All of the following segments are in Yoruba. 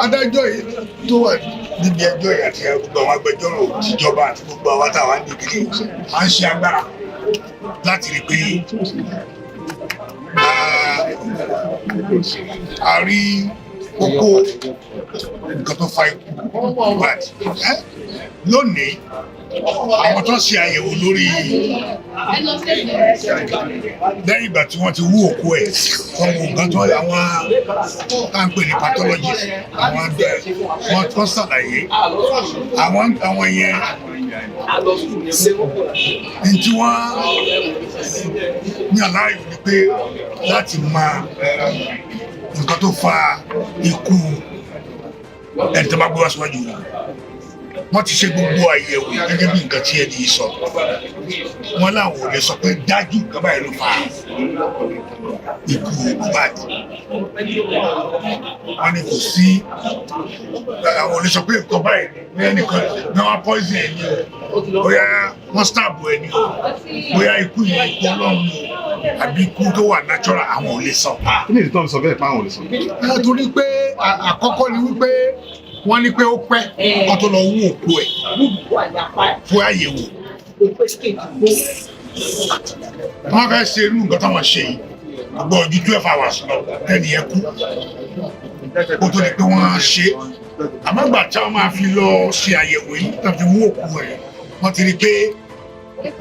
adájọ́ yìí tó wà níbi ẹjọ́ yìí àti gbogbo àwọn agbẹjọ́rò tìjọba àti gbogbo àwọn táwa ní ìdílé à ń ṣe agbára láti rí pé a rí kókó nǹkan tó fa ikú Mohbad lónìí. Àwọn tó ṣe àyẹ̀wò lórí lẹ́yìn ìgbà tí wọ́n ti wú òkú ẹ̀ wọ́n wo nǹkan tó àwọn tá ń pè ní pathologist àwọn wọ́n tó ṣàlàyé àwọn yẹn ní tí wọ́n ní àláyò ni pé láti máa nǹkan tó fa ikú ẹni tó bá gbé wá síwájú wọ́n ti ṣe gbogbo àyẹ̀wò gẹ́gẹ́ bí nǹkan tí ẹni sọ wọ́n láwọn ò lè sọ pé dájú nǹkan báyìí ló fa ikú Mohbad wọ́n ní kò sí àwọn ò lè sọ pé nǹkan báyìí bóyá nìkan ní wọ́n poison ẹni o bóyá wọ́n stab ẹni o bóyá ikú yìí ikú Ọlọ́run o àbí ikú tó wà natural àwọn ò lè sọ. kí ni ìdí tó ń sọ bẹ́ẹ̀ pé àwọn ò lè sọ. nítorí pé àkọ́kọ́ ni wípé wọ́n ní pé ó pẹ́ kó tó lọ wú òkú ẹ̀ fún àyẹ̀wò. wọ́n fẹ́ ṣe irú nǹkan táwọn ṣe yìí gbogbo ojú 12 hours lọ ẹni yẹn kú kó tó di pé wọ́n ṣe àmọ́ ìgbà tí wọ́n máa fi lọ ṣe àyẹ̀wò yìí tó fi wú òkú ẹ̀ wọ́n ti rí pé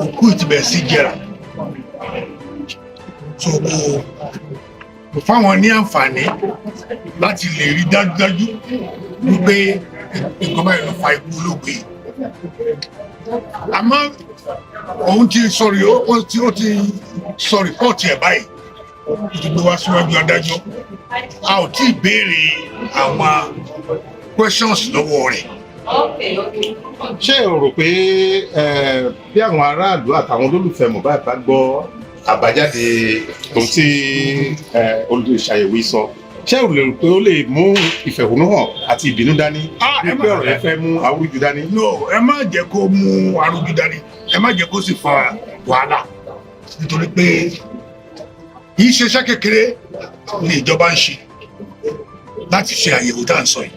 òkú ìtìbẹ̀ sí jẹrà so kò fáwọn ní àǹfààní láti lè rí dájúdájú wípé nǹkan báyìí ló fa ikú olóògbé àmọ́ òun ti sọ̀rọ̀ ó ti sọ rìpọ́ọ̀tì ẹ̀ báyìí ó ti gbé wá síwájú adájọ́ a ò tí ì béèrè àwọn questions lọ́wọ́ rẹ̀. ṣé o rò pé bí àwọn aráàlú àtàwọn olólùfẹ́ Mohbad bá gbọ́ àbájáde ohun tí olùṣàyẹ̀wò sọ ṣé o lè rò pé ó lè mú ìfẹ̀hónúhàn àti ìbínú dání bí pé ọ̀rọ̀ yẹn fẹ́ mú arújú dání. no ẹ má jẹ́ kó mú arújú dání ẹ má jẹ́ kó sì fa wàhálà nítorí pé kìí ṣe iṣẹ́ kékeré ni ìjọba ń ṣe láti ṣe àyẹ̀wò tá à ń sọ yìí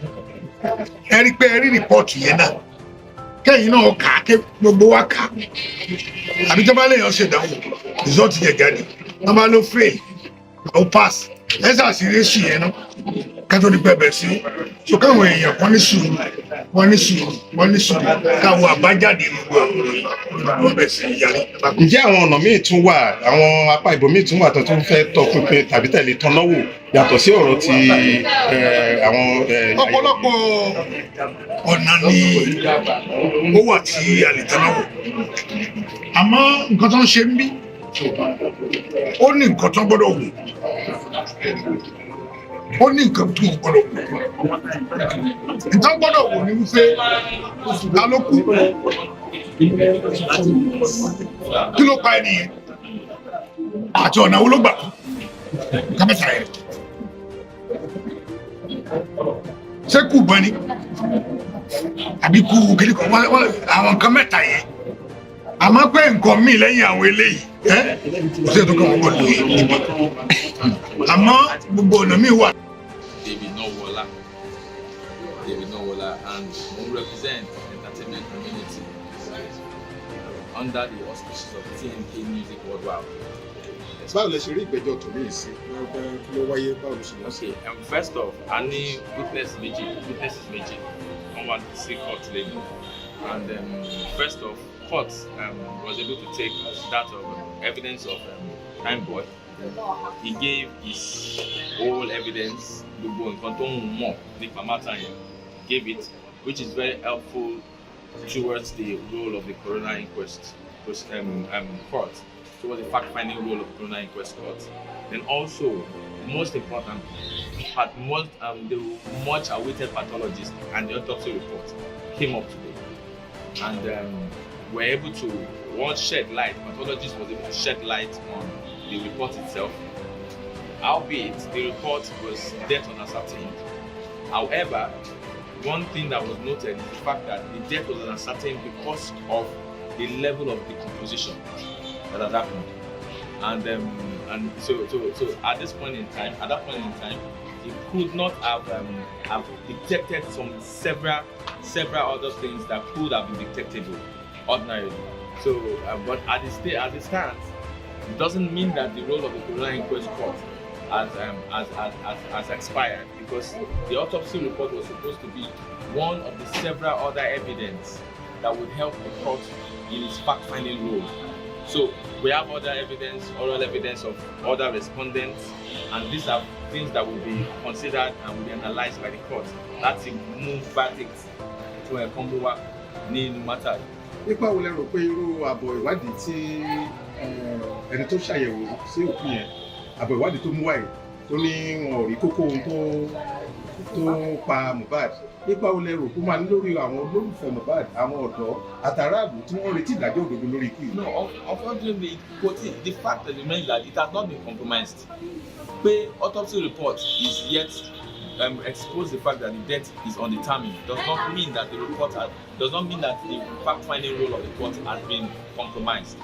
ẹ rí pé ẹ rí rìpọ́ọ̀tù yẹn náà kẹ́yìn náà kà á ké gbogbo wa kà á àbí tó bá lè yàn ṣèdánwò result yẹn jáde wọ́n bá ló fail ó pass ẹ ṣàṣírí sí yẹn náà kẹ́tọ́ ní pẹ́ sí so káwọn èèyàn wọ́n ní sùúrù káwọn àbájáde gbogbo àwọn ọbẹ̀ sí ìyàrí. ǹjẹ́ àwọn ọ̀nà míì tún wà àwọn apá ìbò míì tún wà tó tún fẹ́ tọpinpin tàbí tẹ̀lé tọ́náwò yàtọ̀ sí ọ̀rọ̀ ti àwọn. ọ̀pọ̀lọpọ̀ ọ̀nà ni ó wà tí a lè tọ́náwò àmọ́ nǹkan tó ń ṣe ń bí ó ní nǹkan tó gbọ́dọ̀ wù ó ní nǹkan tó gbọ́dọ̀ wù nǹkan gbọ́dọ̀ wù ní wípé ta ló kú kí ló pa ẹni yẹn àti ọ̀nà wo ló gbà kú kámẹ́ta yẹn ṣé kú gbọ́n ni àbí kú kiri kan àwọn nǹkan mẹ́ta yẹn àmọ́ pé nǹkan míì lẹ́yìn àwọn eléyìí kò sí ètò kan wọ́n gbọ́dọ̀ ìbọn àmọ́ gbogbo ọ̀nà míì wà. David Nowola and we represent entertainment community under the auspices of TNK Music Worldwide. báwo lẹ ṣe rí ìgbẹ́jọ́ tó ní ìsìn ló wáyé báwo ló ṣe lọ sí. First off a ní witnesses méjì wọ́n wá sí court lẹ́nu and first off court was able to take that of evidence of Prime Boy. He gave his whole evidence gbogbo nǹkan tó ń mọ̀ nípa matter yẹn gave it, which is very helpful towards the role of the coroner inquest court, towards the fact-finding role of the coroner inquest court. Then also, most important, the much-awaited pathologist and the autopsy report came up today, and were able to shed light. Pathologist was able to shed light on the report itself. Albeit the report was death unascertained. However, one thing that was noted is the fact that the death was unascertained because of the level of decomposition that had happened. And so at that point in time, he could not have detected several other things that could have been detectable ordinarily. So, but as it stands, it doesn't mean that the role of the coroner inquest court has expired, because the autopsy report was supposed to be one of the several other evidence that would help the court in its fact-finding role. So we have other evidence, oral evidence of other respondents, and these are things that will be considered and will be analyzed by the court. That's a move verdict to a combo nínú matter. Nípa wo lẹ rò pé irú àbọ̀ ìwádìí tí ẹni tó ṣàyẹ̀wò sí òkú yẹn, àbọ̀ ìwádìí tó mú wáyé tó ní wọn ò rí kókó ohun tó pa Mohbad, nípa wo lẹ rò pé máa ní lórí àwọn olólùfẹ́ Mohbad, àwọn ọ̀dọ́ àtàràlù tí wọ́n retí ìdájọ́ òdodo lórí ikú yìí? No, unfortunately, the fact that remains that it has not been compromised. The autopsy report is yet expose the fact that the death is undetermined. Does not mean that the report does not mean that the fact-finding role of the court has been compromised.